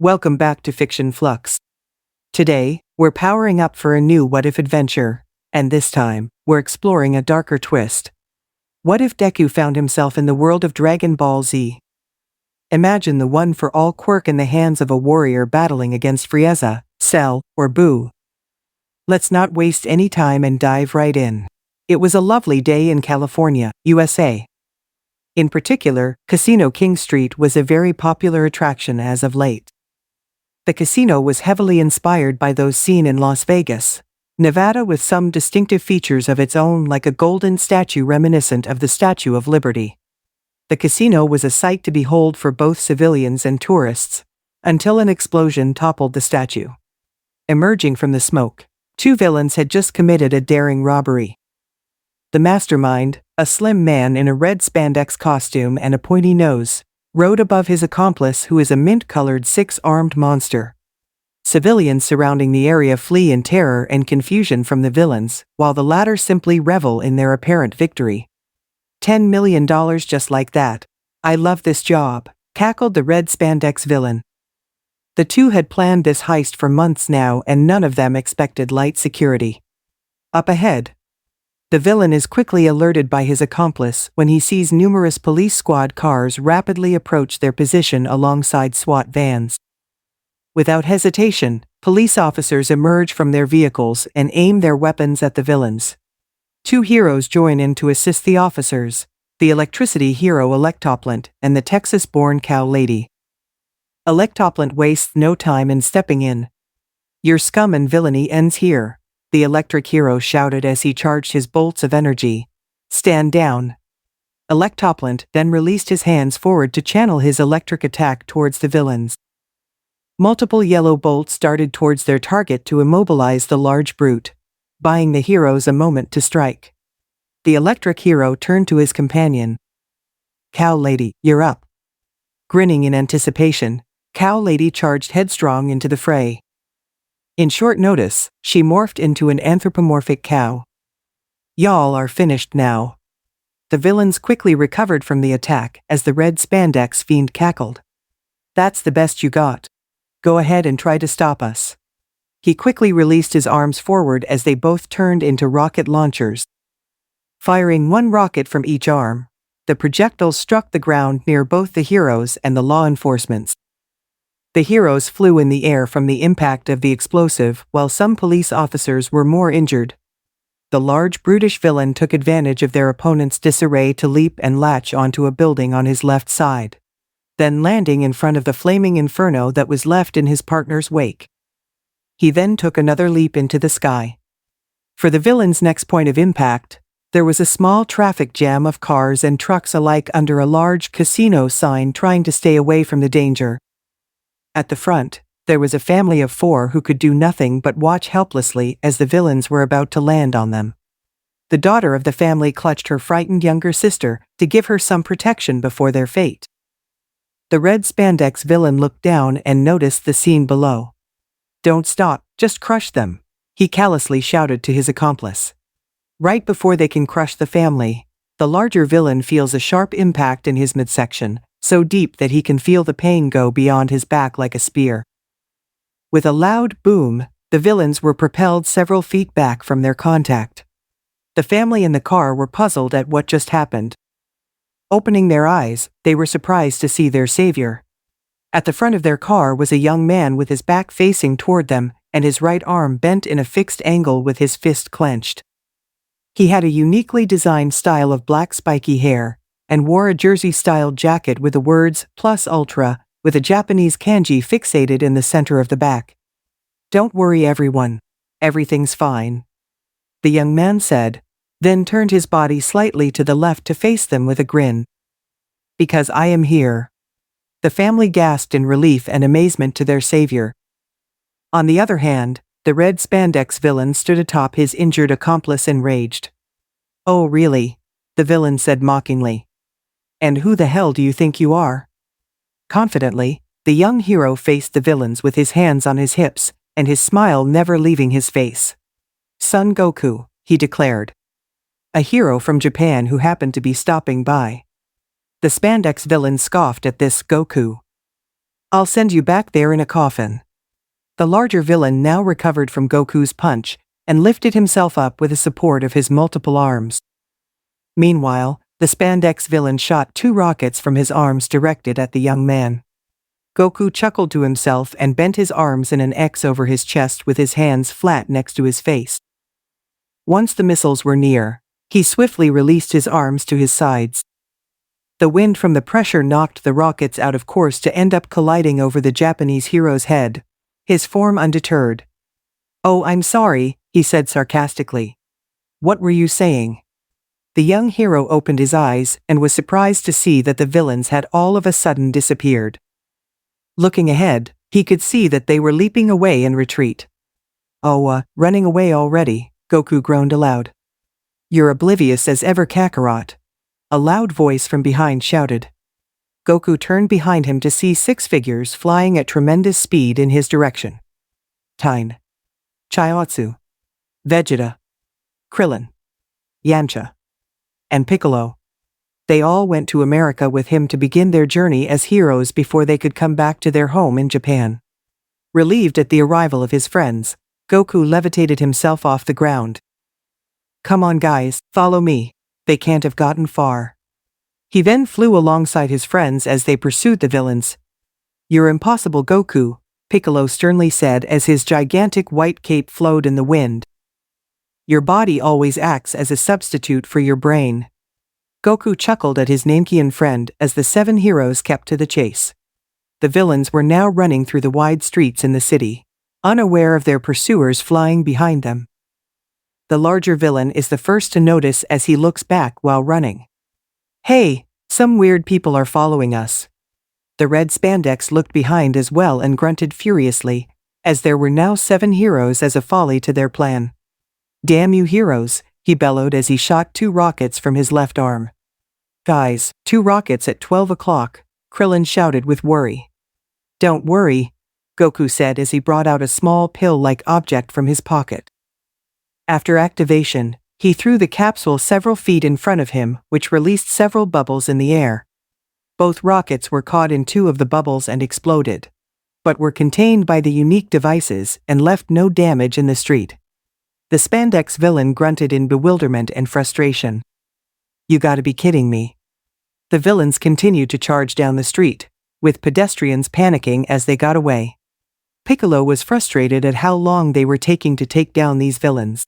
Welcome back to Fiction Flux. Today, we're powering up for a new what-if adventure, and this time, we're exploring a darker twist. What if Deku found himself in the world of Dragon Ball Z? Imagine the one-for-all quirk in the hands of a warrior battling against Frieza, Cell, or Boo. Let's not waste any time and dive right in. It was a lovely day in California, USA. In particular, Casino King Street was a very popular attraction as of late. The casino was heavily inspired by those seen in Las Vegas, Nevada, with some distinctive features of its own, like a golden statue reminiscent of the Statue of Liberty. The casino was a sight to behold for both civilians and tourists, until an explosion toppled the statue. Emerging from the smoke, two villains had just committed a daring robbery. The mastermind, a slim man in a red spandex costume and a pointy nose, rode above his accomplice, who is a mint-colored six-armed monster. Civilians surrounding the area flee in terror and confusion from the villains, while the latter simply revel in their apparent victory. $10 million just like that. I love this job, cackled the red spandex villain. The two had planned this heist for months now, and none of them expected light security. Up ahead, the villain is quickly alerted by his accomplice when he sees numerous police squad cars rapidly approach their position alongside SWAT vans. Without hesitation, police officers emerge from their vehicles and aim their weapons at the villains. Two heroes join in to assist the officers, the electricity hero Electoplant and the Texas-born Cow Lady. Electoplant wastes no time in stepping in. "Your scum and villainy ends here," the electric hero shouted as he charged his bolts of energy. "Stand down." Electoplant then released his hands forward to channel his electric attack towards the villains. Multiple yellow bolts darted towards their target to immobilize the large brute, buying the heroes a moment to strike. The electric hero turned to his companion. "Cow Lady, you're up." Grinning in anticipation, Cow Lady charged headstrong into the fray. In short notice, she morphed into an anthropomorphic cow. "Y'all are finished now." The villains quickly recovered from the attack as the red spandex fiend cackled. "That's the best you got. Go ahead and try to stop us." He quickly released his arms forward as they both turned into rocket launchers. Firing one rocket from each arm, the projectiles struck the ground near both the heroes and the law enforcement. The heroes flew in the air from the impact of the explosive, while some police officers were more injured. The large brutish villain took advantage of their opponent's disarray to leap and latch onto a building on his left side, then landing in front of the flaming inferno that was left in his partner's wake. He then took another leap into the sky. For the villain's next point of impact, there was a small traffic jam of cars and trucks alike under a large casino sign trying to stay away from the danger. At the front, there was a family of four who could do nothing but watch helplessly as the villains were about to land on them. The daughter of the family clutched her frightened younger sister to give her some protection before their fate. The red spandex villain looked down and noticed the scene below. "Don't stop, just crush them," he callously shouted to his accomplice. Right before they can crush the family, the larger villain feels a sharp impact in his midsection, so deep that he can feel the pain go beyond his back like a spear. With a loud boom, the villains were propelled several feet back from their contact. The family in the car were puzzled at what just happened. Opening their eyes, they were surprised to see their savior. At the front of their car was a young man with his back facing toward them and his right arm bent in a fixed angle with his fist clenched. He had a uniquely designed style of black spiky hair, and wore a jersey-styled jacket with the words Plus Ultra, with a Japanese kanji fixated in the center of the back. "Don't worry everyone. Everything's fine," the young man said, then turned his body slightly to the left to face them with a grin. "Because I am here." The family gasped in relief and amazement to their savior. On the other hand, the red spandex villain stood atop his injured accomplice enraged. "Oh really?" the villain said mockingly. "And who the hell do you think you are?" Confidently, the young hero faced the villains with his hands on his hips, and his smile never leaving his face. "Son Goku," he declared. A hero from Japan who happened to be stopping by. The spandex villain scoffed at this. "Goku? I'll send you back there in a coffin. The larger villain now recovered from Goku's punch and lifted himself up with the support of his multiple arms. Meanwhile, the spandex villain shot 2 rockets from his arms directed at the young man. Goku chuckled to himself and bent his arms in an X over his chest with his hands flat next to his face. Once the missiles were near, he swiftly released his arms to his sides. The wind from the pressure knocked the rockets out of course to end up colliding over the Japanese hero's head, his form undeterred. "Oh, I'm sorry," he said sarcastically. "What were you saying?" The young hero opened his eyes and was surprised to see that the villains had all of a sudden disappeared. Looking ahead, he could see that they were leaping away in retreat. Running away already," Goku groaned aloud. "You're oblivious as ever, Kakarot," a loud voice from behind shouted. Goku turned behind him to see 6 figures flying at tremendous speed in his direction. Tine, Chiaotzu, Vegeta, Krillin, Yamcha, and Piccolo. They all went to America with him to begin their journey as heroes before they could come back to their home in Japan. Relieved at the arrival of his friends, Goku levitated himself off the ground. "Come on guys, follow me. They can't have gotten far." He then flew alongside his friends as they pursued the villains. "You're impossible, Goku," Piccolo sternly said as his gigantic white cape flowed in the wind. "Your body always acts as a substitute for your brain." Goku chuckled at his Nankian friend as the 7 heroes kept to the chase. The villains were now running through the wide streets in the city, unaware of their pursuers flying behind them. The larger villain is the first to notice as he looks back while running. "Hey, some weird people are following us." The red spandex looked behind as well and grunted furiously, as there were now 7 heroes as a folly to their plan. "Damn you heroes," he bellowed as he shot 2 rockets from his left arm. "Guys, 2 rockets at 12 o'clock, Krillin shouted with worry. "Don't worry," Goku said as he brought out a small pill-like object from his pocket. After activation, he threw the capsule several feet in front of him, which released several bubbles in the air. Both rockets were caught in 2 of the bubbles and exploded, but were contained by the unique devices and left no damage in the street. The spandex villain grunted in bewilderment and frustration. "You gotta be kidding me." The villains continued to charge down the street, with pedestrians panicking as they got away. Piccolo was frustrated at how long they were taking to take down these villains.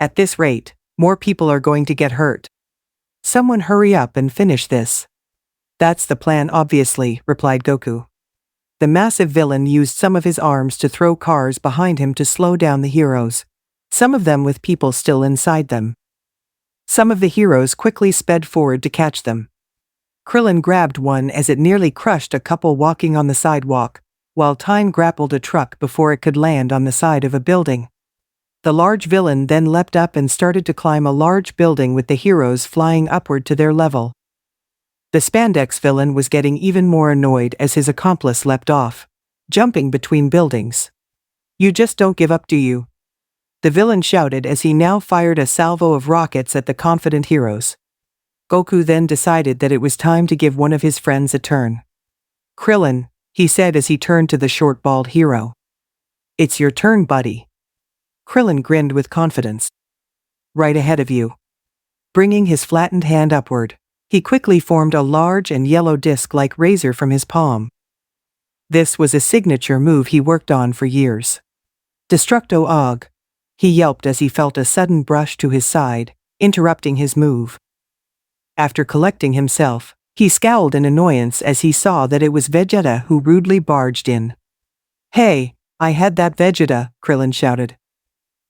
"At this rate, more people are going to get hurt. Someone hurry up and finish this." "That's the plan obviously," replied Goku. The massive villain used some of his arms to throw cars behind him to slow down the heroes, some of them with people still inside them. Some of the heroes quickly sped forward to catch them. Krillin grabbed one as it nearly crushed a couple walking on the sidewalk, while Tine grappled a truck before it could land on the side of a building. The large villain then leapt up and started to climb a large building with the heroes flying upward to their level. The spandex villain was getting even more annoyed as his accomplice leapt off, jumping between buildings. "You just don't give up, do you?" the villain shouted as he now fired a salvo of rockets at the confident heroes. Goku then decided that it was time to give one of his friends a turn. "Krillin," he said as he turned to the short bald hero. "It's your turn, buddy." Krillin grinned with confidence. "Right ahead of you." Bringing his flattened hand upward, he quickly formed a large and yellow disc-like razor from his palm. This was a signature move he worked on for years. "Destructo Og," he yelped as he felt a sudden brush to his side, interrupting his move. After collecting himself, he scowled in annoyance as he saw that it was Vegeta who rudely barged in. "Hey, I had that Vegeta," Krillin shouted.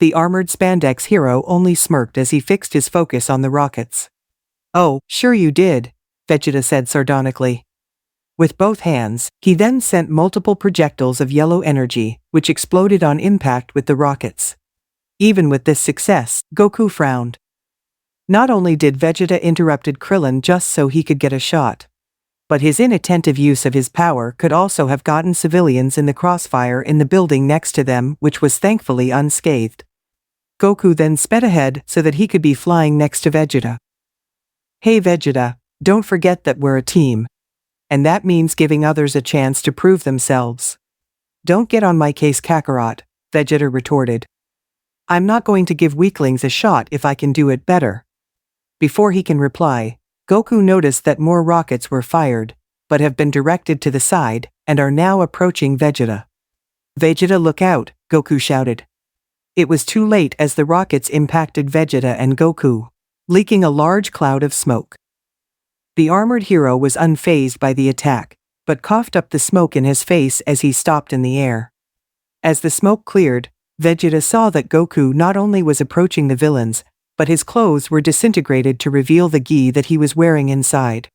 The armored spandex hero only smirked as he fixed his focus on the rockets. "Oh, sure you did," Vegeta said sardonically. With both hands, he then sent multiple projectiles of yellow energy, which exploded on impact with the rockets. Even with this success, Goku frowned. Not only did Vegeta interrupted Krillin just so he could get a shot, but his inattentive use of his power could also have gotten civilians in the crossfire in the building next to them, which was thankfully unscathed. Goku then sped ahead so that he could be flying next to Vegeta. "Hey Vegeta, don't forget that we're a team." and that means giving others a chance to prove themselves. Don't get on my case, Kakarot, Vegeta retorted. I'm not going to give weaklings a shot if I can do it better. Before he can reply, Goku noticed that more rockets were fired, but have been directed to the side, and are now approaching Vegeta. Vegeta, look out, Goku shouted. It was too late as the rockets impacted Vegeta and Goku, leaking a large cloud of smoke. The armored hero was unfazed by the attack, but coughed up the smoke in his face as he stopped in the air. As the smoke cleared, Vegeta saw that Goku not only was approaching the villains, but his clothes were disintegrated to reveal the gi that he was wearing inside.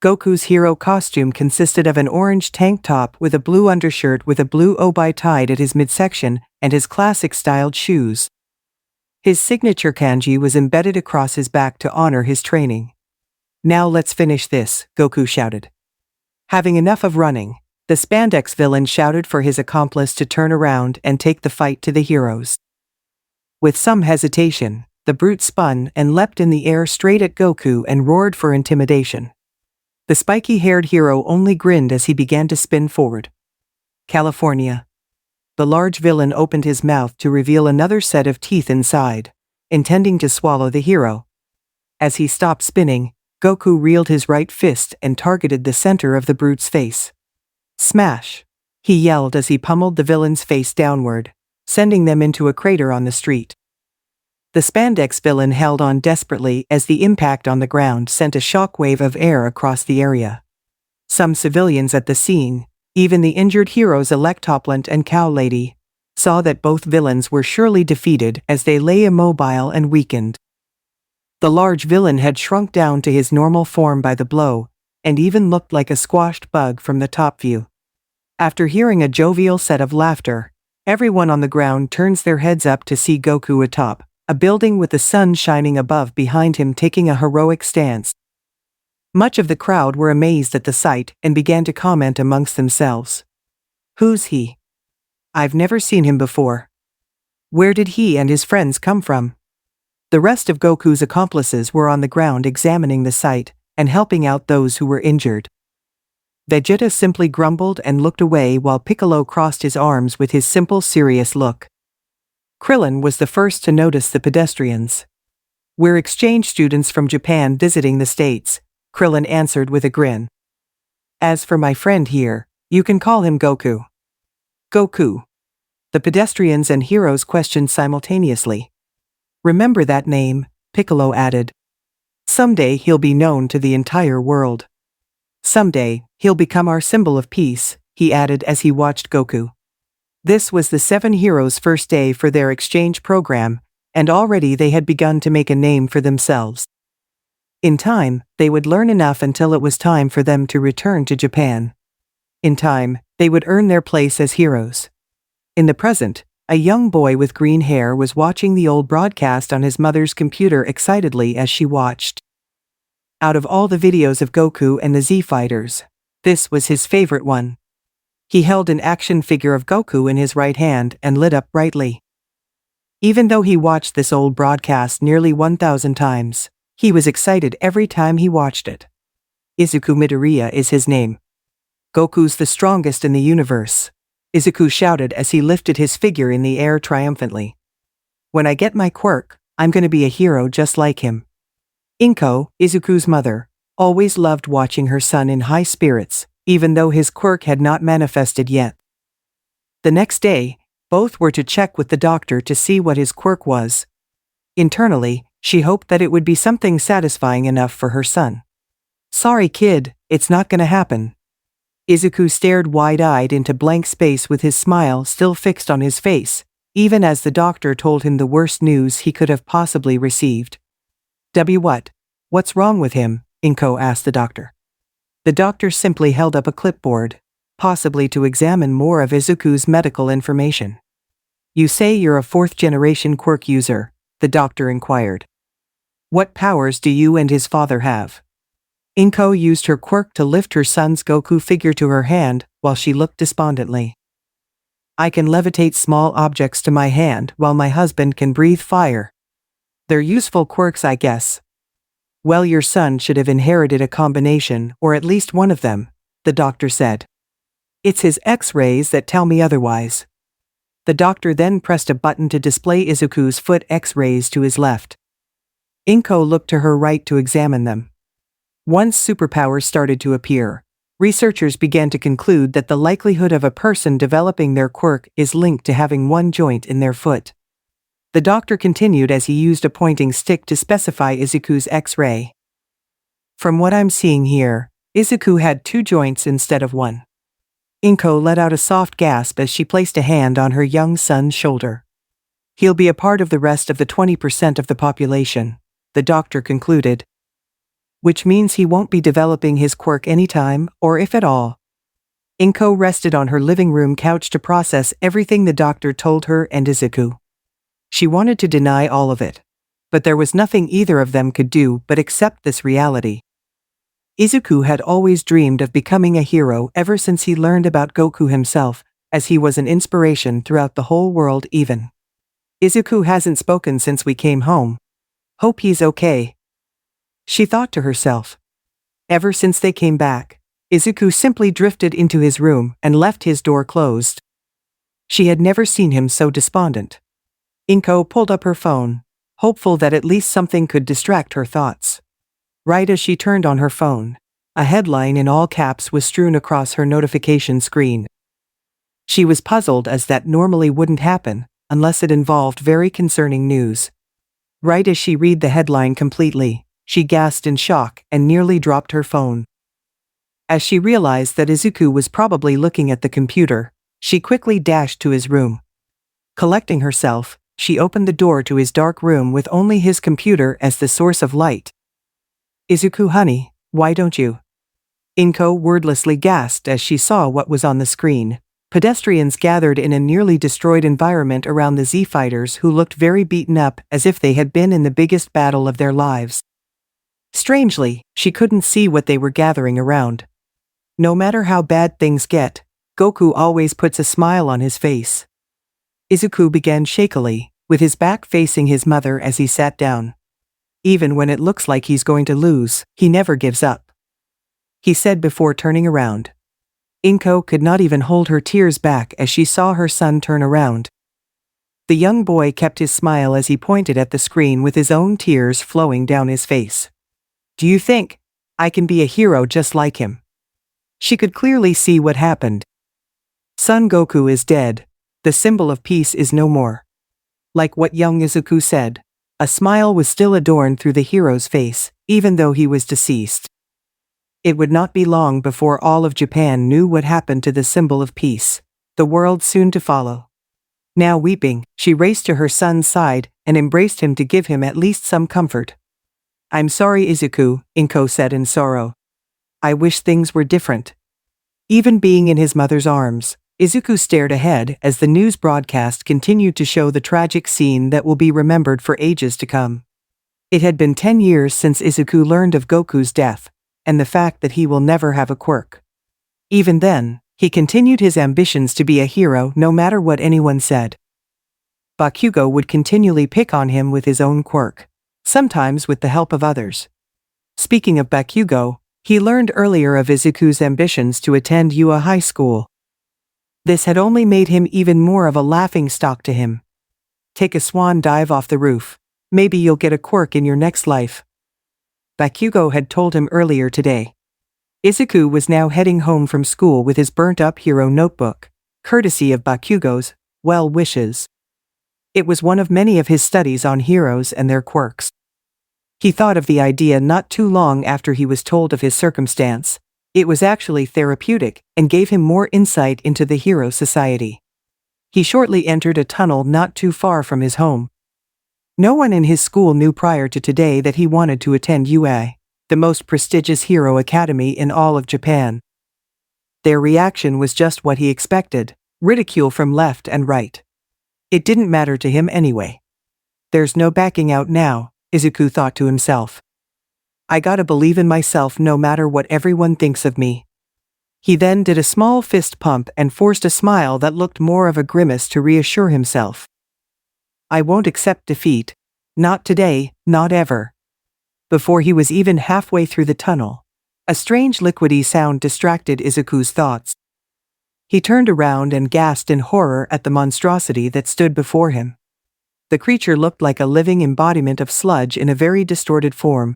Goku's hero costume consisted of an orange tank top with a blue undershirt with a blue obi tied at his midsection and his classic-styled shoes. His signature kanji was embedded across his back to honor his training. Now let's finish this, Goku shouted. Having enough of running, the spandex villain shouted for his accomplice to turn around and take the fight to the heroes. With some hesitation, the brute spun and leapt in the air straight at Goku and roared for intimidation. The spiky-haired hero only grinned as he began to spin forward. California. The large villain opened his mouth to reveal another set of teeth inside, intending to swallow the hero. As he stopped spinning, Goku reeled his right fist and targeted the center of the brute's face. Smash! He yelled as he pummeled the villain's face downward, sending them into a crater on the street. The spandex villain held on desperately as the impact on the ground sent a shockwave of air across the area. Some civilians at the scene, even the injured heroes Electoplant and Cow Lady, saw that both villains were surely defeated as they lay immobile and weakened. The large villain had shrunk down to his normal form by the blow, and even looked like a squashed bug from the top view. After hearing a jovial set of laughter, everyone on the ground turns their heads up to see Goku atop a building with the sun shining above behind him taking a heroic stance. Much of the crowd were amazed at the sight and began to comment amongst themselves. Who's he? I've never seen him before. Where did he and his friends come from? The rest of Goku's accomplices were on the ground examining the sight and helping out those who were injured. Vegeta simply grumbled and looked away while Piccolo crossed his arms with his simple, serious look. Krillin was the first to notice the pedestrians. We're exchange students from Japan visiting the States, Krillin answered with a grin. As for my friend here, you can call him Goku. Goku. The pedestrians and heroes questioned simultaneously. Remember that name, Piccolo added. Someday he'll be known to the entire world. Someday, he'll become our symbol of peace, he added as he watched Goku. This was the 7 heroes' first day for their exchange program, and already they had begun to make a name for themselves. In time, they would learn enough until it was time for them to return to Japan. In time, they would earn their place as heroes. In the present, a young boy with green hair was watching the old broadcast on his mother's computer excitedly as she watched. Out of all the videos of Goku and the Z-Fighters, this was his favorite one. He held an action figure of Goku in his right hand and lit up brightly. Even though he watched this old broadcast nearly 1,000 times, he was excited every time he watched it. Izuku Midoriya is his name. Goku's the strongest in the universe, Izuku shouted as he lifted his figure in the air triumphantly. When I get my quirk, I'm gonna be a hero just like him. Inko, Izuku's mother, always loved watching her son in high spirits, even though his quirk had not manifested yet. The next day, both were to check with the doctor to see what his quirk was. Internally, she hoped that it would be something satisfying enough for her son. Sorry kid, it's not gonna happen. Izuku stared wide-eyed into blank space with his smile still fixed on his face, even as the doctor told him the worst news he could have possibly received. What? What's wrong with him? Inko asked the doctor. The doctor simply held up a clipboard, possibly to examine more of Izuku's medical information. You say you're a 4th-generation quirk user, the doctor inquired. What powers do you and his father have? Inko used her quirk to lift her son's Goku figure to her hand while she looked despondently. I can levitate small objects to my hand while my husband can breathe fire. They're useful quirks, I guess. Well, your son should have inherited a combination, or at least one of them, the doctor said. It's his X-rays that tell me otherwise. The doctor then pressed a button to display Izuku's foot X-rays to his left. Inko looked to her right to examine them. Once superpowers started to appear, researchers began to conclude that the likelihood of a person developing their quirk is linked to having one joint in their foot. The doctor continued as he used a pointing stick to specify Izuku's X-ray. From what I'm seeing here, Izuku had 2 joints instead of 1. Inko let out a soft gasp as she placed a hand on her young son's shoulder. He'll be a part of the rest of the 20% of the population, the doctor concluded. Which means he won't be developing his quirk anytime, or if at all. Inko rested on her living room couch to process everything the doctor told her and Izuku. She wanted to deny all of it, but there was nothing either of them could do but accept this reality. Izuku had always dreamed of becoming a hero ever since he learned about Goku himself, as he was an inspiration throughout the whole world even. Izuku hasn't spoken since we came home. Hope he's okay, she thought to herself. Ever since they came back, Izuku simply drifted into his room and left his door closed. She had never seen him so despondent. Inko pulled up her phone, hopeful that at least something could distract her thoughts. Right as she turned on her phone, a headline in all caps was strewn across her notification screen. She was puzzled as that normally wouldn't happen, unless it involved very concerning news. Right as she read the headline completely, she gasped in shock and nearly dropped her phone. As she realized that Izuku was probably looking at the computer, she quickly dashed to his room. Collecting herself, she opened the door to his dark room with only his computer as the source of light. Izuku, honey, why don't you? Inko wordlessly gasped as she saw what was on the screen. Pedestrians gathered in a nearly destroyed environment around the Z-fighters who looked very beaten up as if they had been in the biggest battle of their lives. Strangely, she couldn't see what they were gathering around. No matter how bad things get, Goku always puts a smile on his face. Izuku began shakily, with his back facing his mother as he sat down. Even when it looks like he's going to lose, he never gives up, he said before turning around. Inko could not even hold her tears back as she saw her son turn around. The young boy kept his smile as he pointed at the screen with his own tears flowing down his face. Do you think I can be a hero just like him? She could clearly see what happened. Son Goku is dead. The symbol of peace is no more. Like what young Izuku said, a smile was still adorned through the hero's face, even though he was deceased. It would not be long before all of Japan knew what happened to the symbol of peace, the world soon to follow. Now weeping, she raced to her son's side and embraced him to give him at least some comfort. I'm sorry, Izuku, Inko said in sorrow. I wish things were different. Even being in his mother's arms, Izuku stared ahead as the news broadcast continued to show the tragic scene that will be remembered for ages to come. It had been 10 years since Izuku learned of Goku's death, and the fact that he will never have a quirk. Even then, he continued his ambitions to be a hero no matter what anyone said. Bakugo would continually pick on him with his own quirk, sometimes with the help of others. Speaking of Bakugo, he learned earlier of Izuku's ambitions to attend Ua High School. This had only made him even more of a laughingstock to him. Take a swan dive off the roof. Maybe you'll get a quirk in your next life, Bakugo had told him earlier today. Izuku was now heading home from school with his burnt-up hero notebook, courtesy of Bakugo's well wishes. It was one of many of his studies on heroes and their quirks. He thought of the idea not too long after he was told of his circumstance. It was actually therapeutic and gave him more insight into the hero society. He shortly entered a tunnel not too far from his home. No one in his school knew prior to today that he wanted to attend UA, the most prestigious hero academy in all of Japan. Their reaction was just what he expected, ridicule from left and right. It didn't matter to him anyway. There's no backing out now, Izuku thought to himself. I gotta believe in myself no matter what everyone thinks of me. He then did a small fist pump and forced a smile that looked more of a grimace to reassure himself. I won't accept defeat. Not today, not ever. before he was even halfway through the tunnel. A strange liquidy sound distracted Izuku's thoughts. He turned around and gasped in horror at the monstrosity that stood before him. The creature looked like a living embodiment of sludge in a very distorted form.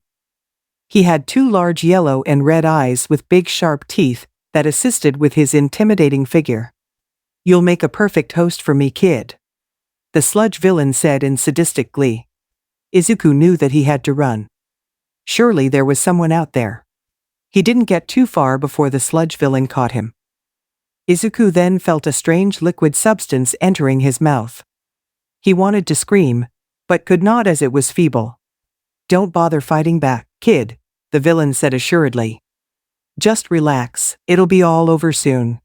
He had two large yellow and red eyes with big sharp teeth that assisted with his intimidating figure. "You'll make a perfect host for me, kid," the sludge villain said in sadistic glee. Izuku knew that he had to run. Surely there was someone out there. He didn't get too far before the sludge villain caught him. Izuku then felt a strange liquid substance entering his mouth. He wanted to scream, but could not as it was feeble. "Don't bother fighting back, kid," the villain said assuredly. "Just relax, it'll be all over soon."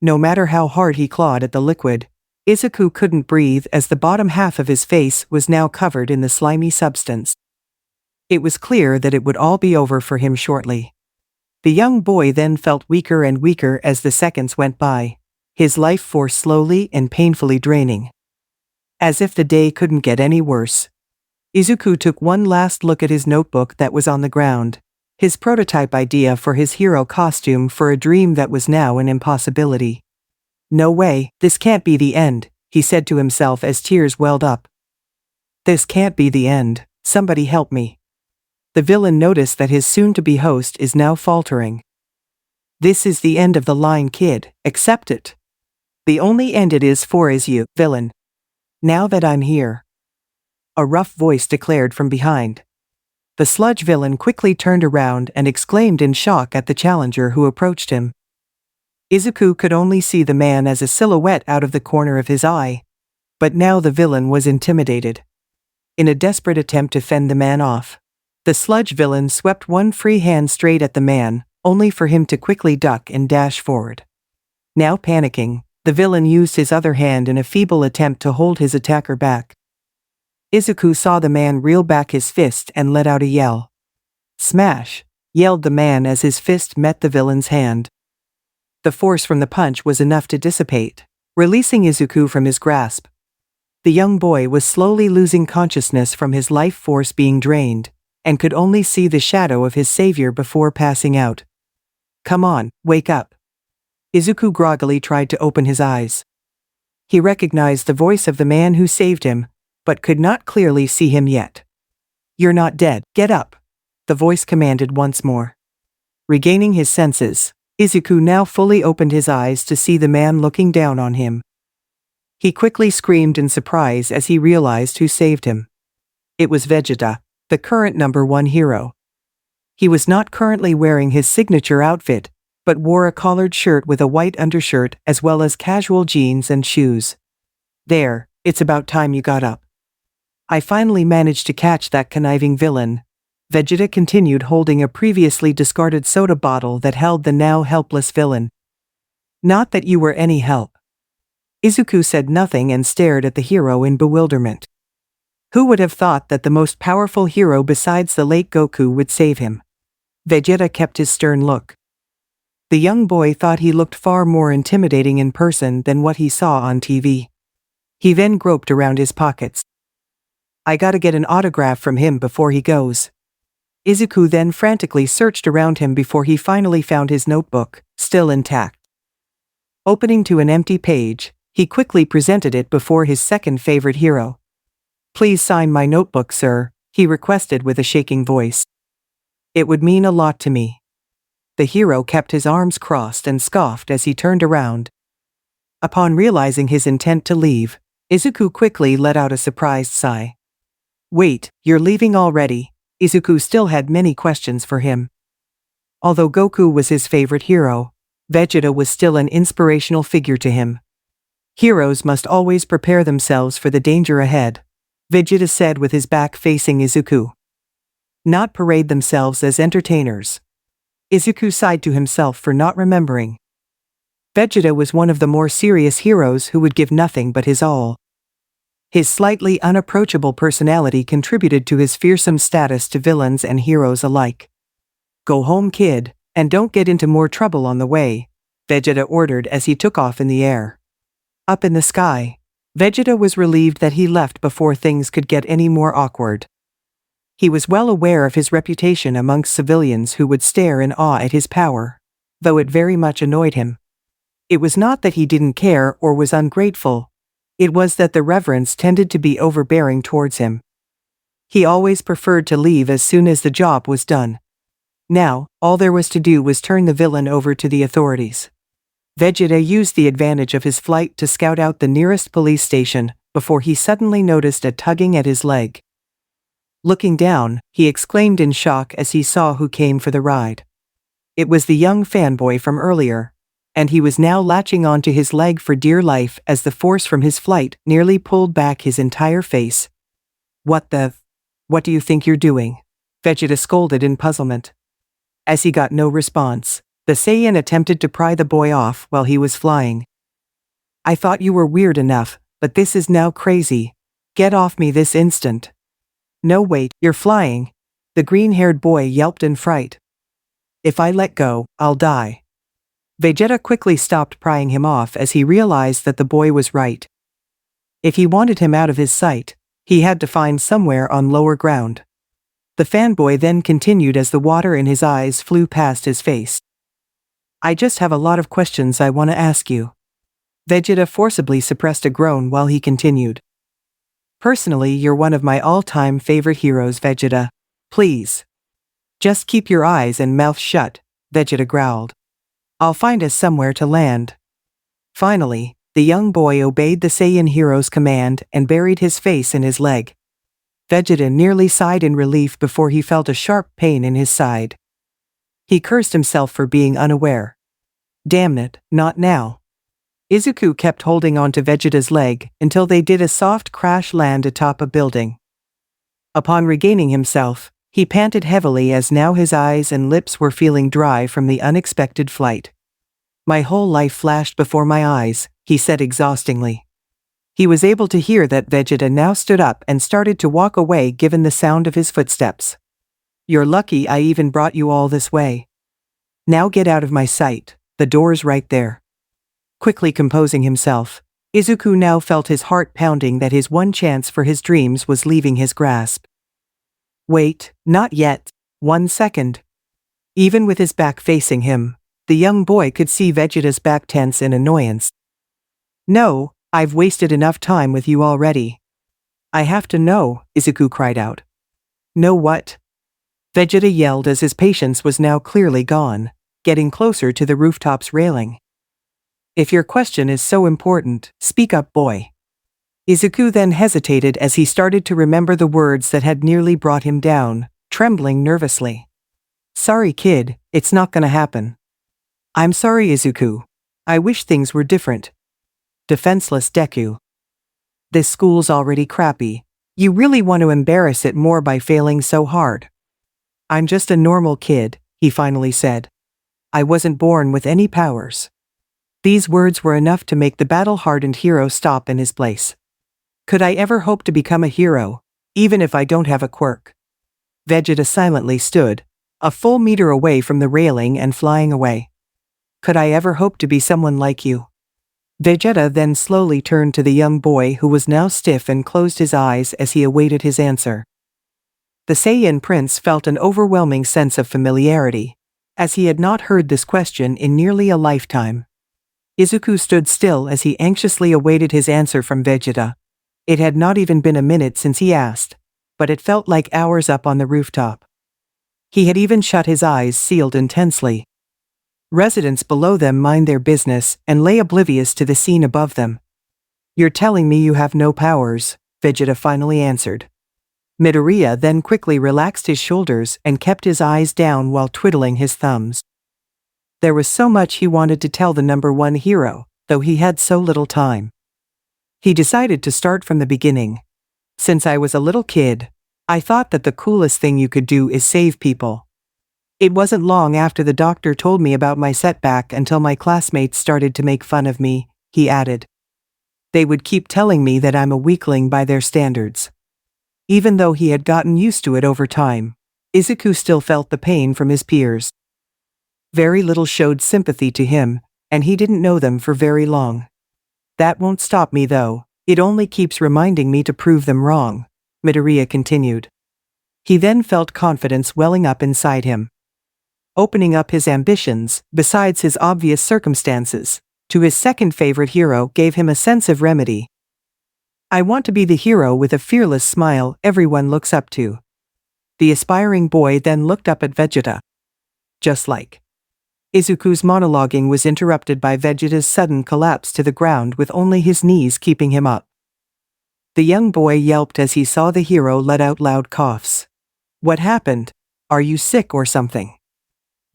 No matter how hard he clawed at the liquid, Izuku couldn't breathe as the bottom half of his face was now covered in the slimy substance. It was clear that it would all be over for him shortly. The young boy then felt weaker and weaker as the seconds went by, his life force slowly and painfully draining. As if the day couldn't get any worse. Izuku took one last look at his notebook that was on the ground, his prototype idea for his hero costume for a dream that was now an impossibility. "No way, this can't be the end," he said to himself as tears welled up. "This can't be the end, somebody help me." The villain noticed that his soon-to-be host is now faltering. "This is the end of the line, kid, accept it. The only end it is for is you, villain. Now that I'm here," a rough voice declared from behind. The sludge villain quickly turned around and exclaimed in shock at the challenger who approached him. Izuku could only see the man as a silhouette out of the corner of his eye. But now the villain was intimidated. In a desperate attempt to fend the man off, the sludge villain swept one free hand straight at the man, only for him to quickly duck and dash forward. Now panicking, the villain used his other hand in a feeble attempt to hold his attacker back. Izuku saw the man reel back his fist and let out a yell. "Smash!" yelled the man as his fist met the villain's hand. The force from the punch was enough to dissipate, releasing Izuku from his grasp. The young boy was slowly losing consciousness from his life force being drained, and could only see the shadow of his savior before passing out. "Come on, wake up." Izuku groggily tried to open his eyes. He recognized the voice of the man who saved him, but could not clearly see him yet. "You're not dead, get up," the voice commanded once more. Regaining his senses, Izuku now fully opened his eyes to see the man looking down on him. He quickly screamed in surprise as he realized who saved him. It was Vegeta, the current #1 hero. He was not currently wearing his signature outfit, but wore a collared shirt with a white undershirt as well as casual jeans and shoes. "There, it's about time you got up. I finally managed to catch that conniving villain," Vegeta continued, holding a previously discarded soda bottle that held the now helpless villain. "Not that you were any help." Izuku said nothing and stared at the hero in bewilderment. Who would have thought that the most powerful hero besides the late Goku would save him? Vegeta kept his stern look. The young boy thought he looked far more intimidating in person than what he saw on TV. He then groped around his pockets. "I gotta get an autograph from him before he goes." Izuku then frantically searched around him before he finally found his notebook, still intact. Opening to an empty page, he quickly presented it before his second favorite hero. "Please sign my notebook, sir," he requested with a shaking voice. "It would mean a lot to me." The hero kept his arms crossed and scoffed as he turned around. Upon realizing his intent to leave, Izuku quickly let out a surprised sigh. "Wait, you're leaving already?" Izuku still had many questions for him. Although Goku was his favorite hero, Vegeta was still an inspirational figure to him. "Heroes must always prepare themselves for the danger ahead," Vegeta said with his back facing Izuku. "Not parade themselves as entertainers." Izuku sighed to himself for not remembering. Vegeta was one of the more serious heroes who would give nothing but his all. His slightly unapproachable personality contributed to his fearsome status to villains and heroes alike. "Go home, kid, and don't get into more trouble on the way," Vegeta ordered as he took off in the air. Up in the sky, Vegeta was relieved that he left before things could get any more awkward. He was well aware of his reputation amongst civilians who would stare in awe at his power, though it very much annoyed him. It was not that he didn't care or was ungrateful, it was that the reverence tended to be overbearing towards him. He always preferred to leave as soon as the job was done. Now, all there was to do was turn the villain over to the authorities. Vegeta used the advantage of his flight to scout out the nearest police station, before he suddenly noticed a tugging at his leg. Looking down, he exclaimed in shock as he saw who came for the ride. It was the young fanboy from earlier, and he was now latching onto his leg for dear life as the force from his flight nearly pulled back his entire face. What do you think you're doing? Vegeta scolded in puzzlement. As he got no response, the Saiyan attempted to pry the boy off while he was flying. I thought you were weird enough, but this is now crazy. Get off me this instant. No wait, you're flying. The green-haired boy yelped in fright. If I let go, I'll die. Vegeta quickly stopped prying him off as he realized that the boy was right. If he wanted him out of his sight, he had to find somewhere on lower ground. The fanboy then continued as the water in his eyes flew past his face. I just have a lot of questions I want to ask you. Vegeta forcibly suppressed a groan while he continued. Personally, you're one of my all-time favorite heroes, Vegeta. Please. Just keep your eyes and mouth shut, Vegeta growled. I'll find us somewhere to land. Finally, the young boy obeyed the Saiyan hero's command and buried his face in his leg. Vegeta nearly sighed in relief before he felt a sharp pain in his side. He cursed himself for being unaware. Damn it, not now. Izuku kept holding on to Vegeta's leg until they did a soft crash land atop a building. Upon regaining himself, he panted heavily as now his eyes and lips were feeling dry from the unexpected flight. My whole life flashed before my eyes, he said exhaustingly. He was able to hear that Vegeta now stood up and started to walk away given the sound of his footsteps. You're lucky I even brought you all this way. Now get out of my sight, the door's right there. Quickly composing himself, Izuku now felt his heart pounding that his one chance for his dreams was leaving his grasp. Wait, not yet. 1 second. Even with his back facing him, the young boy could see Vegeta's back tense in annoyance. No, I've wasted enough time with you already. I have to know, Izuku cried out. Know what? Vegeta yelled as his patience was now clearly gone, getting closer to the rooftop's railing. If your question is so important, speak up, boy. Izuku then hesitated as he started to remember the words that had nearly brought him down, trembling nervously. Sorry kid, it's not gonna happen. I'm sorry Izuku. I wish things were different. Defenseless Deku. This school's already crappy. You really want to embarrass it more by failing so hard. I'm just a normal kid, he finally said. I wasn't born with any powers. These words were enough to make the battle-hardened hero stop in his place. Could I ever hope to become a hero, even if I don't have a quirk? Vegeta silently stood, a full meter away from the railing and flying away. Could I ever hope to be someone like you? Vegeta then slowly turned to the young boy who was now stiff and closed his eyes as he awaited his answer. The Saiyan prince felt an overwhelming sense of familiarity, as he had not heard this question in nearly a lifetime. Izuku stood still as he anxiously awaited his answer from Vegeta. It had not even been a minute since he asked, but it felt like hours up on the rooftop. He had even shut his eyes, sealed intensely. Residents below them mind their business and lay oblivious to the scene above them. You're telling me you have no powers, Vegeta finally answered. Midoriya then quickly relaxed his shoulders and kept his eyes down while twiddling his thumbs. There was so much he wanted to tell the number one hero, though he had so little time. He decided to start from the beginning. Since I was a little kid, I thought that the coolest thing you could do is save people. It wasn't long after the doctor told me about my setback until my classmates started to make fun of me, he added. They would keep telling me that I'm a weakling by their standards. Even though he had gotten used to it over time, Izuku still felt the pain from his peers. Very little showed sympathy to him, and he didn't know them for very long. That won't stop me though, it only keeps reminding me to prove them wrong, Midoriya continued. He then felt confidence welling up inside him. Opening up his ambitions, besides his obvious circumstances, to his second favorite hero gave him a sense of remedy. I want to be the hero with a fearless smile everyone looks up to. The aspiring boy then looked up at Vegeta. Just like Izuku's monologuing was interrupted by Vegeta's sudden collapse to the ground with only his knees keeping him up. The young boy yelped as he saw the hero let out loud coughs. What happened? Are you sick or something?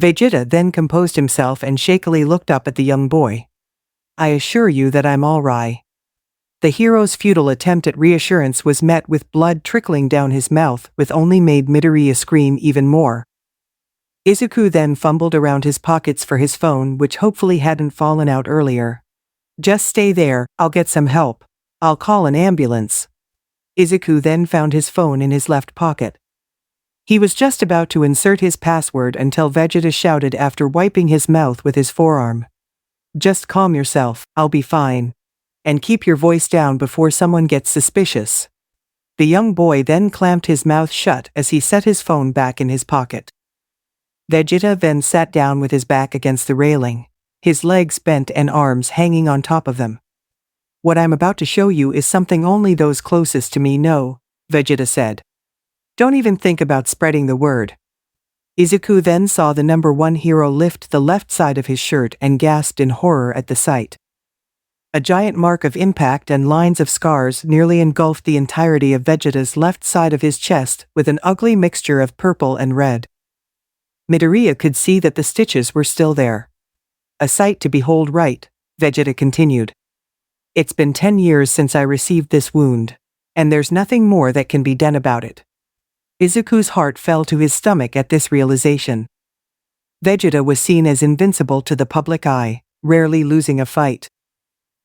Vegeta then composed himself and shakily looked up at the young boy. I assure you that I'm all right. The hero's futile attempt at reassurance was met with blood trickling down his mouth, which only made Midoriya scream even more. Izuku then fumbled around his pockets for his phone, which hopefully hadn't fallen out earlier. Just stay there, I'll get some help. I'll call an ambulance. Izuku then found his phone in his left pocket. He was just about to insert his password until Vegeta shouted after wiping his mouth with his forearm. Just calm yourself, I'll be fine. And keep your voice down before someone gets suspicious. The young boy then clamped his mouth shut as he set his phone back in his pocket. Vegeta then sat down with his back against the railing, his legs bent and arms hanging on top of them. What I'm about to show you is something only those closest to me know, Vegeta said. Don't even think about spreading the word. Izuku then saw the number one hero lift the left side of his shirt and gasped in horror at the sight. A giant mark of impact and lines of scars nearly engulfed the entirety of Vegeta's left side of his chest with an ugly mixture of purple and red. Midoriya could see that the stitches were still there. A sight to behold, right? Vegeta continued. It's been 10 years since I received this wound, and there's nothing more that can be done about it. Izuku's heart fell to his stomach at this realization. Vegeta was seen as invincible to the public eye, rarely losing a fight.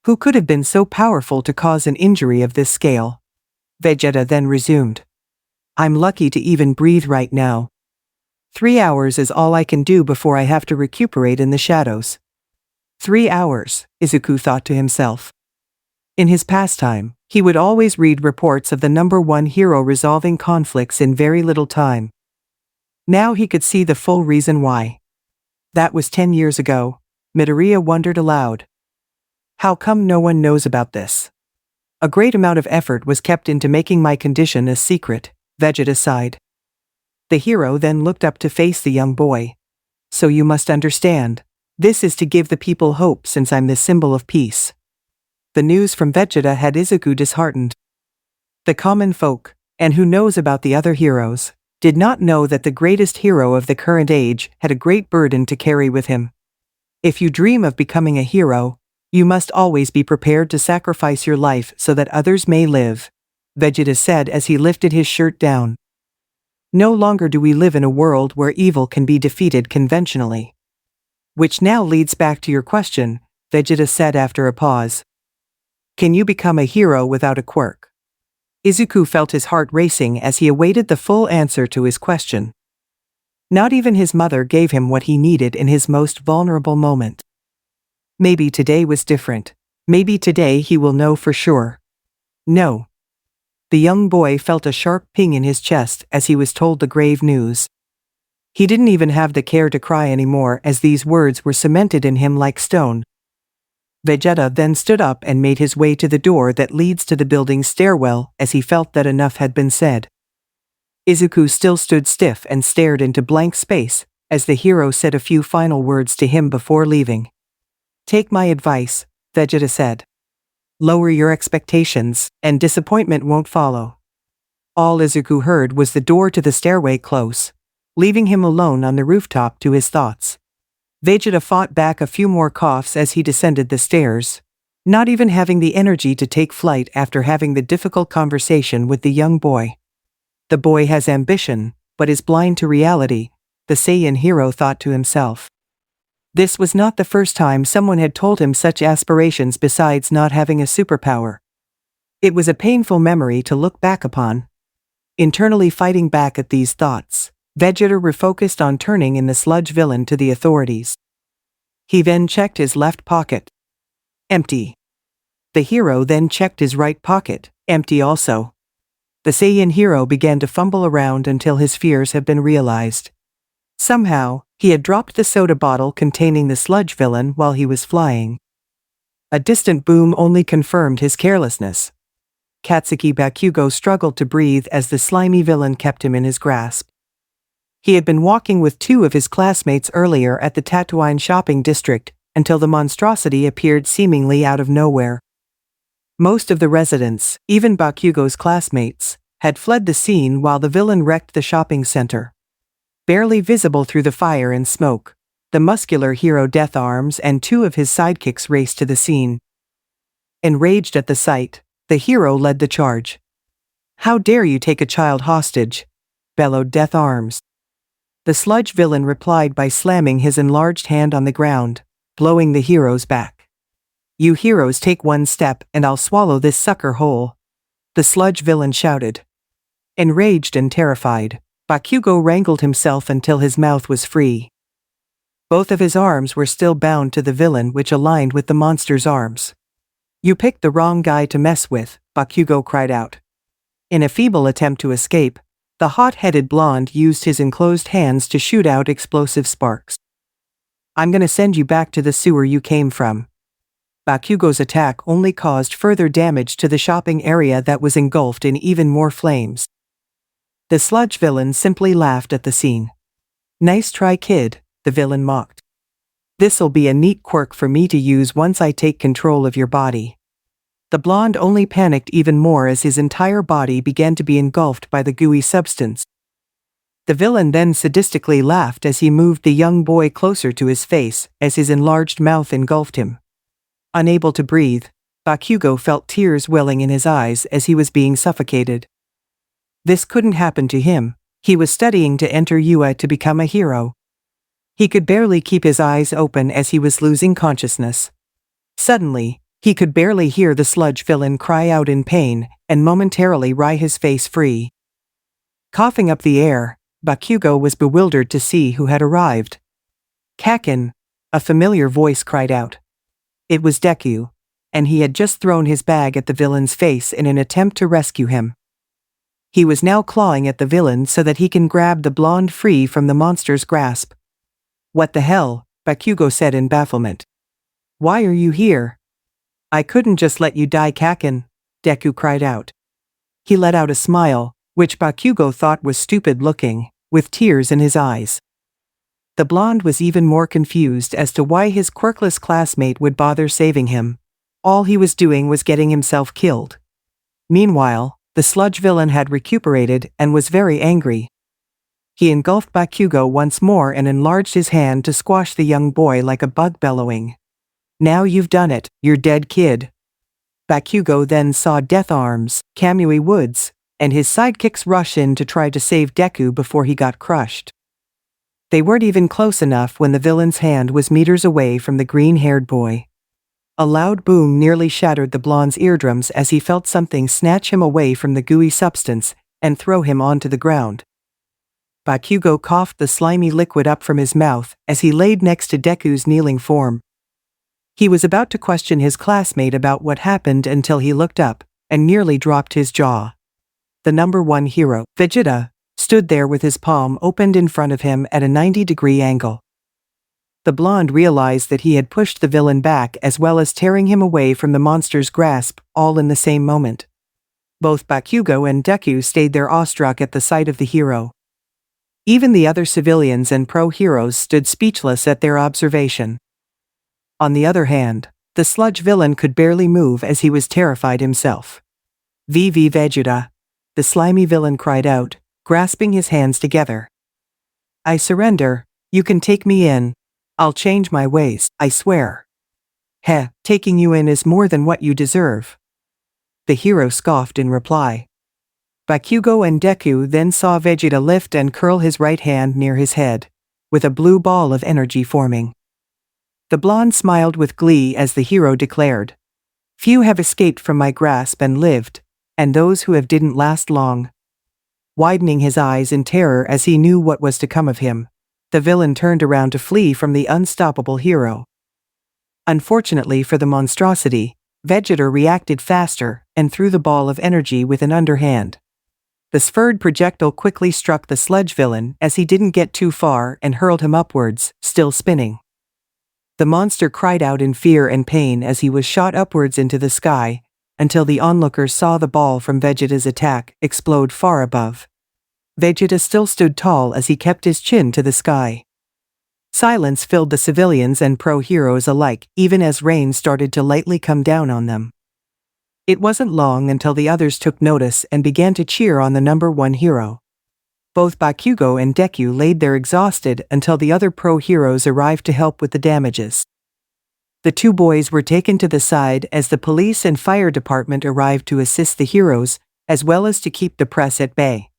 Who could have been so powerful to cause an injury of this scale? Vegeta then resumed. I'm lucky to even breathe right now. 3 hours is all I can do before I have to recuperate in the shadows. 3 hours, Izuku thought to himself. In his pastime, he would always read reports of the number one hero resolving conflicts in very little time. Now he could see the full reason why. That was 10 years ago, Midoriya wondered aloud. How come no one knows about this? A great amount of effort was kept into making my condition a secret, Vegeta sighed. The hero then looked up to face the young boy. So you must understand, this is to give the people hope since I'm the symbol of peace. The news from Vegeta had Izuku disheartened. The common folk, and who knows about the other heroes, did not know that the greatest hero of the current age had a great burden to carry with him. If you dream of becoming a hero, you must always be prepared to sacrifice your life so that others may live, Vegeta said as he lifted his shirt down. No longer do we live in a world where evil can be defeated conventionally. Which now leads back to your question, Vegeta said after a pause. Can you become a hero without a quirk? Izuku felt his heart racing as he awaited the full answer to his question. Not even his mother gave him what he needed in his most vulnerable moment. Maybe today was different. Maybe today he will know for sure. No. The young boy felt a sharp ping in his chest as he was told the grave news. He didn't even have the care to cry anymore as these words were cemented in him like stone. Vegeta then stood up and made his way to the door that leads to the building's stairwell as he felt that enough had been said. Izuku still stood stiff and stared into blank space as the hero said a few final words to him before leaving. Take my advice, Vegeta said. Lower your expectations, and disappointment won't follow. All Izuku heard was the door to the stairway close, leaving him alone on the rooftop to his thoughts. Vegeta fought back a few more coughs as he descended the stairs, not even having the energy to take flight after having the difficult conversation with the young boy. The boy has ambition, but is blind to reality, the Saiyan hero thought to himself. This was not the first time someone had told him such aspirations besides not having a superpower. It was a painful memory to look back upon. Internally fighting back at these thoughts, Vegeta refocused on turning in the sludge villain to the authorities. He then checked his left pocket. Empty. The hero then checked his right pocket, empty also. The Saiyan hero began to fumble around until his fears had been realized. Somehow, he had dropped the soda bottle containing the sludge villain while he was flying. A distant boom only confirmed his carelessness. Katsuki Bakugo struggled to breathe as the slimy villain kept him in his grasp. He had been walking with two of his classmates earlier at the Tatooine shopping district, until the monstrosity appeared seemingly out of nowhere. Most of the residents, even Bakugo's classmates, had fled the scene while the villain wrecked the shopping center. Barely visible through the fire and smoke, the muscular hero Death Arms and two of his sidekicks raced to the scene. Enraged at the sight, the hero led the charge. "How dare you take a child hostage?" bellowed Death Arms. The sludge villain replied by slamming his enlarged hand on the ground, blowing the hero's back. "You heroes take one step and I'll swallow this sucker whole," the sludge villain shouted. Enraged and terrified, Bakugo wrangled himself until his mouth was free. Both of his arms were still bound to the villain, which aligned with the monster's arms. "You picked the wrong guy to mess with," Bakugo cried out. In a feeble attempt to escape, the hot-headed blonde used his enclosed hands to shoot out explosive sparks. "I'm gonna send you back to the sewer you came from." Bakugo's attack only caused further damage to the shopping area that was engulfed in even more flames. The sludge villain simply laughed at the scene. "Nice try, kid," the villain mocked. "This'll be a neat quirk for me to use once I take control of your body." The blonde only panicked even more as his entire body began to be engulfed by the gooey substance. The villain then sadistically laughed as he moved the young boy closer to his face as his enlarged mouth engulfed him. Unable to breathe, Bakugo felt tears welling in his eyes as he was being suffocated. This couldn't happen to him. He was studying to enter UA to become a hero. He could barely keep his eyes open as he was losing consciousness. Suddenly, he could barely hear the sludge villain cry out in pain and momentarily wry his face free. Coughing up the air, Bakugo was bewildered to see who had arrived. "Kakin," a familiar voice cried out. It was Deku, and he had just thrown his bag at the villain's face in an attempt to rescue him. He was now clawing at the villain so that he can grab the blonde free from the monster's grasp. "What the hell?" Bakugo said in bafflement. "Why are you here?" "I couldn't just let you die, Kakin," Deku cried out. He let out a smile, which Bakugo thought was stupid looking, with tears in his eyes. The blonde was even more confused as to why his quirkless classmate would bother saving him. All he was doing was getting himself killed. Meanwhile, the sludge villain had recuperated and was very angry. He engulfed Bakugo once more and enlarged his hand to squash the young boy like a bug, bellowing, "Now you've done it, you're dead, kid." Bakugo then saw Death Arms, Kamui Woods, and his sidekicks rush in to try to save Deku before he got crushed. They weren't even close enough when the villain's hand was meters away from the green-haired boy. A loud boom nearly shattered the blonde's eardrums as he felt something snatch him away from the gooey substance and throw him onto the ground. Bakugo coughed the slimy liquid up from his mouth as he laid next to Deku's kneeling form. He was about to question his classmate about what happened until he looked up and nearly dropped his jaw. The number one hero, Vegeta, stood there with his palm opened in front of him at a 90-degree angle. The blonde realized that he had pushed the villain back as well as tearing him away from the monster's grasp, all in the same moment. Both Bakugo and Deku stayed there awestruck at the sight of the hero. Even the other civilians and pro-heroes stood speechless at their observation. On the other hand, the sludge villain could barely move as he was terrified himself. "VV Vegeta," the slimy villain cried out, grasping his hands together. "I surrender, you can take me in. I'll change my ways, I swear." "Heh, taking you in is more than what you deserve," the hero scoffed in reply. Bakugo and Deku then saw Vegeta lift and curl his right hand near his head, with a blue ball of energy forming. The blonde smiled with glee as the hero declared, "Few have escaped from my grasp and lived, and those who have didn't last long." Widening his eyes in terror as he knew what was to come of him, the villain turned around to flee from the unstoppable hero. Unfortunately for the monstrosity, Vegeta reacted faster and threw the ball of energy with an underhand. The sphered projectile quickly struck the sludge villain as he didn't get too far and hurled him upwards, still spinning. The monster cried out in fear and pain as he was shot upwards into the sky, until the onlookers saw the ball from Vegeta's attack explode far above. Vegeta still stood tall as he kept his chin to the sky. Silence filled the civilians and pro-heroes alike, even as rain started to lightly come down on them. It wasn't long until the others took notice and began to cheer on the number one hero. Both Bakugo and Deku laid there exhausted until the other pro-heroes arrived to help with the damages. The two boys were taken to the side as the police and fire department arrived to assist the heroes, as well as to keep the press at bay.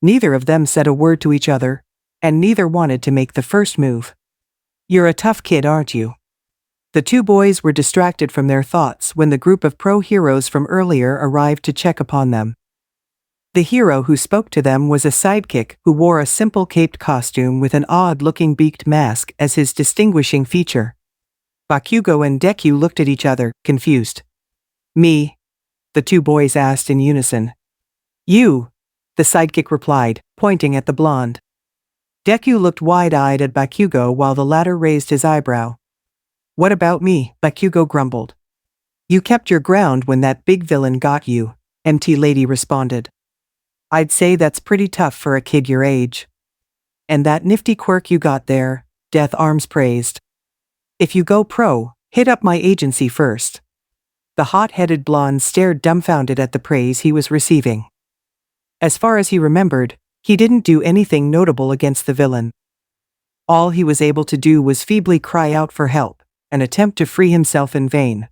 Neither of them said a word to each other, and neither wanted to make the first move. "You're a tough kid, aren't you?" The two boys were distracted from their thoughts when the group of pro-heroes from earlier arrived to check upon them. The hero who spoke to them was a sidekick who wore a simple caped costume with an odd-looking beaked mask as his distinguishing feature. Bakugo and Deku looked at each other, confused. "Me?" the two boys asked in unison. "You," the sidekick replied, pointing at the blonde. Deku looked wide-eyed at Bakugo while the latter raised his eyebrow. "What about me?" Bakugo grumbled. "You kept your ground when that big villain got you," MT Lady responded. "I'd say that's pretty tough for a kid your age." "And that nifty quirk you got there," Death Arms praised. "If you go pro, hit up my agency first." The hot-headed blonde stared dumbfounded at the praise he was receiving. As far as he remembered, he didn't do anything notable against the villain. All he was able to do was feebly cry out for help, and attempt to free himself in vain.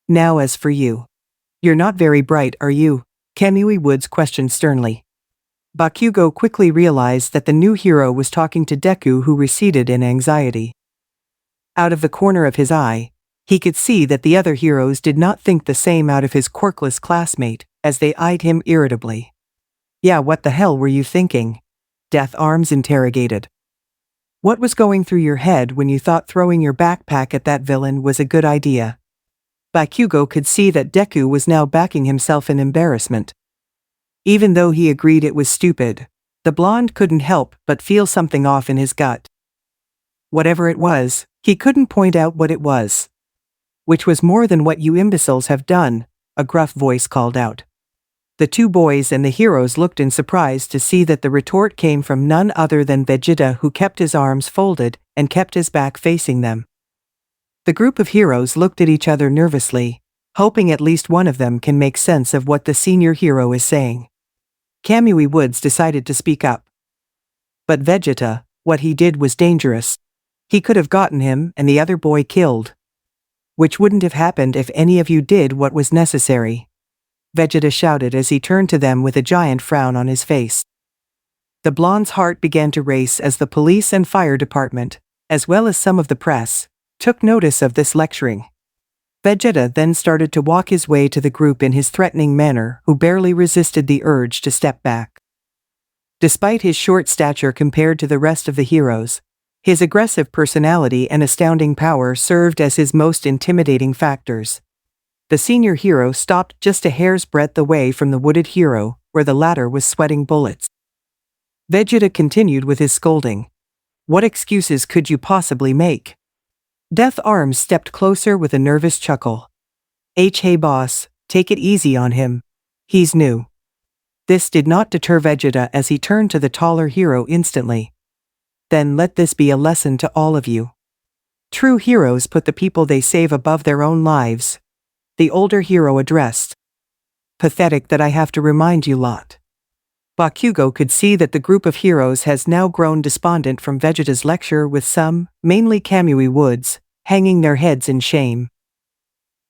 "Now as for you. You're not very bright, are you?" Kamui Woods questioned sternly. Bakugo quickly realized that the new hero was talking to Deku, who receded in anxiety. Out of the corner of his eye, he could see that the other heroes did not think the same out of his quirkless classmate, as they eyed him irritably. "Yeah, what the hell were you thinking?" Death Arms interrogated. "What was going through your head when you thought throwing your backpack at that villain was a good idea?" Bakugo could see that Deku was now backing himself in embarrassment. Even though he agreed it was stupid, the blonde couldn't help but feel something off in his gut. Whatever it was, he couldn't point out what it was. "Which was more than what you imbeciles have done," a gruff voice called out. The two boys and the heroes looked in surprise to see that the retort came from none other than Vegeta, who kept his arms folded and kept his back facing them. The group of heroes looked at each other nervously, hoping at least one of them can make sense of what the senior hero is saying. Kamui Woods decided to speak up. "But Vegeta, what he did was dangerous. He could have gotten him and the other boy killed. Which wouldn't have happened if any of you did what was necessary," Vegeta shouted as he turned to them with a giant frown on his face. The blonde's heart began to race as the police and fire department, as well as some of the press, took notice of this lecturing. Vegeta then started to walk his way to the group in his threatening manner, who barely resisted the urge to step back. Despite his short stature compared to the rest of the heroes, his aggressive personality and astounding power served as his most intimidating factors. The senior hero stopped just a hair's breadth away from the wooded hero, where the latter was sweating bullets. Vegeta continued with his scolding. "What excuses could you possibly make?" Death Arms stepped closer with a nervous chuckle. "Hey boss, take it easy on him. He's new." This did not deter Vegeta as he turned to the taller hero instantly. "Then let this be a lesson to all of you. True heroes put the people they save above their own lives," the older hero addressed. "Pathetic that I have to remind you lot." Bakugo could see that the group of heroes has now grown despondent from Vegeta's lecture, with some, mainly Kamui Woods, hanging their heads in shame.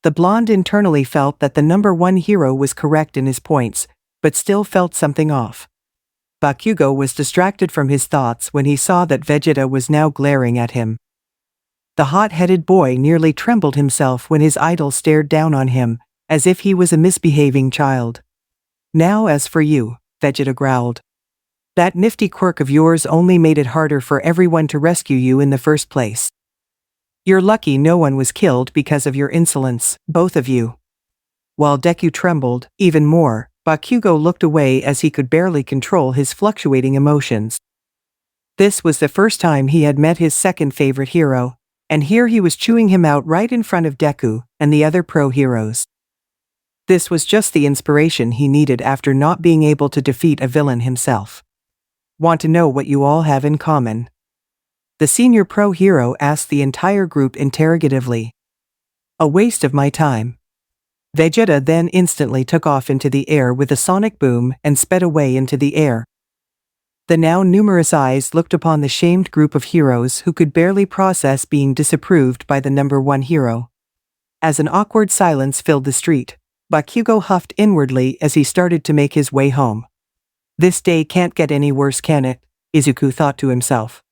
The blonde internally felt that the number one hero was correct in his points, but still felt something off. Bakugo was distracted from his thoughts when he saw that Vegeta was now glaring at him. The hot-headed boy nearly trembled himself when his idol stared down on him, as if he was a misbehaving child. "Now as for you," Vegeta growled. "That nifty quirk of yours only made it harder for everyone to rescue you in the first place. You're lucky no one was killed because of your insolence, both of you." While Deku trembled, even more, Bakugo looked away as he could barely control his fluctuating emotions. This was the first time he had met his second favorite hero, and here he was chewing him out right in front of Deku and the other pro-heroes. This was just the inspiration he needed after not being able to defeat a villain himself. Want to know what you all have in common? The senior pro-hero asked the entire group interrogatively. A waste of my time. Vegeta then instantly took off into the air with a sonic boom and sped away into the air. The now numerous eyes looked upon the shamed group of heroes who could barely process being disapproved by the number one hero. As an awkward silence filled the street, Bakugo huffed inwardly as he started to make his way home. This day can't get any worse, can it? Izuku thought to himself.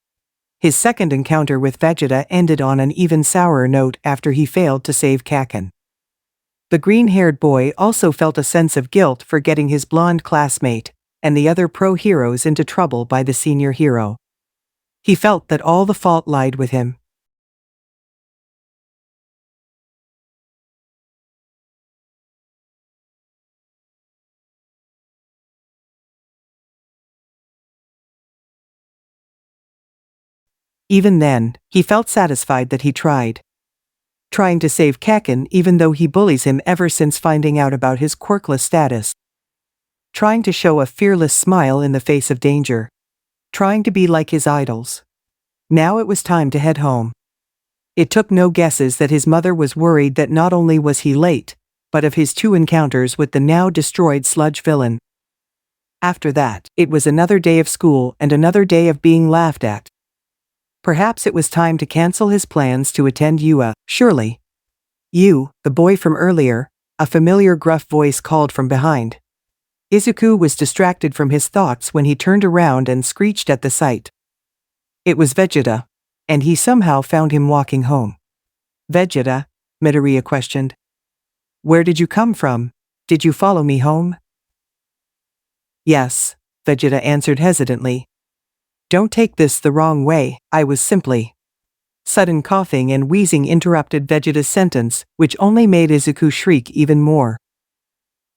His second encounter with Vegeta ended on an even sourer note after he failed to save Kaken. The green-haired boy also felt a sense of guilt for getting his blonde classmate and the other pro-heroes into trouble by the senior hero. He felt that all the fault lied with him. Even then, he felt satisfied that he tried. Trying to save Kaken even though he bullies him ever since finding out about his quirkless status. Trying to show a fearless smile in the face of danger. Trying to be like his idols. Now it was time to head home. It took no guesses that his mother was worried that not only was he late, but of his two encounters with the now destroyed sludge villain. After that, it was another day of school and another day of being laughed at. Perhaps it was time to cancel his plans to attend UA, surely. You, the boy from earlier, a familiar gruff voice called from behind. Izuku was distracted from his thoughts when he turned around and screeched at the sight. It was Vegeta, and he somehow found him walking home. Vegeta? Midoriya questioned. Where did you come from? Did you follow me home? Yes, Vegeta answered hesitantly. Don't take this the wrong way, I was simply... Sudden coughing and wheezing interrupted Vegeta's sentence, which only made Izuku shriek even more.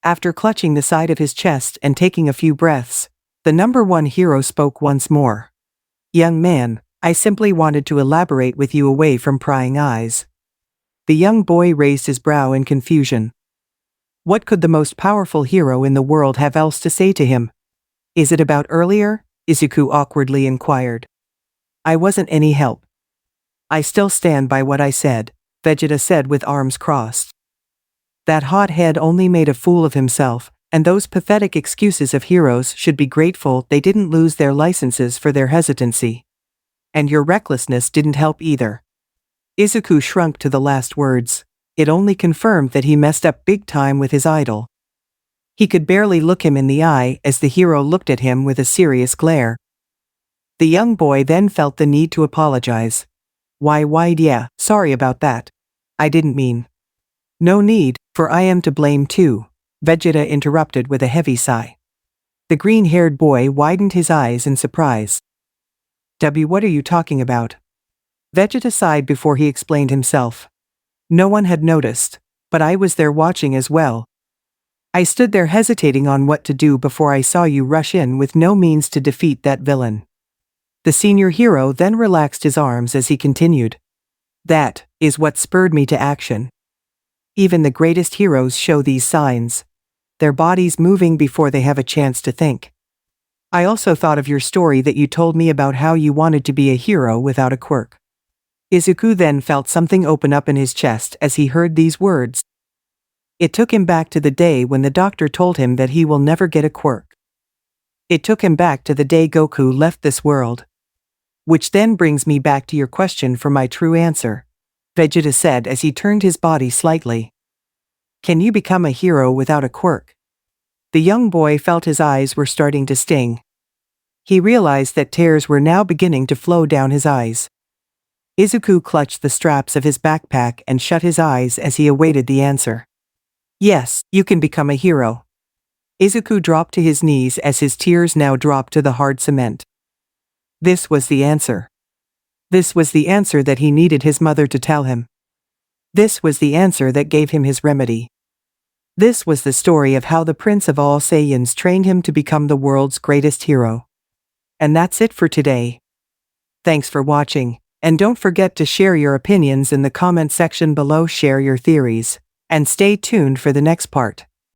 After clutching the side of his chest and taking a few breaths, the number one hero spoke once more. Young man, I simply wanted to elaborate with you away from prying eyes. The young boy raised his brow in confusion. What could the most powerful hero in the world have else to say to him? Is it about earlier? Izuku awkwardly inquired. I wasn't any help. I still stand by what I said, Vegeta said with arms crossed. That hothead only made a fool of himself, and those pathetic excuses of heroes should be grateful they didn't lose their licenses for their hesitancy. And your recklessness didn't help either. Izuku shrunk to the last words. It only confirmed that he messed up big time with his idol. He could barely look him in the eye as the hero looked at him with a serious glare. The young boy then felt the need to apologize. Yeah, sorry about that. I didn't mean. No need, for I am to blame too, Vegeta interrupted with a heavy sigh. The green-haired boy widened his eyes in surprise. What are you talking about? Vegeta sighed before he explained himself. No one had noticed, but I was there watching as well. I stood there hesitating on what to do before I saw you rush in with no means to defeat that villain. The senior hero then relaxed his arms as he continued. That is what spurred me to action. Even the greatest heroes show these signs. Their bodies moving before they have a chance to think. I also thought of your story that you told me about how you wanted to be a hero without a quirk. Izuku then felt something open up in his chest as he heard these words. It took him back to the day when the doctor told him that he will never get a quirk. It took him back to the day Goku left this world. Which then brings me back to your question for my true answer, Vegeta said as he turned his body slightly. Can you become a hero without a quirk? The young boy felt his eyes were starting to sting. He realized that tears were now beginning to flow down his eyes. Izuku clutched the straps of his backpack and shut his eyes as he awaited the answer. Yes, you can become a hero. Izuku dropped to his knees as his tears now dropped to the hard cement. This was the answer. This was the answer that he needed his mother to tell him. This was the answer that gave him his remedy. This was the story of how the Prince of all Saiyans trained him to become the world's greatest hero. And that's it for today. Thanks for watching, and don't forget to share your opinions in the comment section below. Share your theories, and stay tuned for the next part.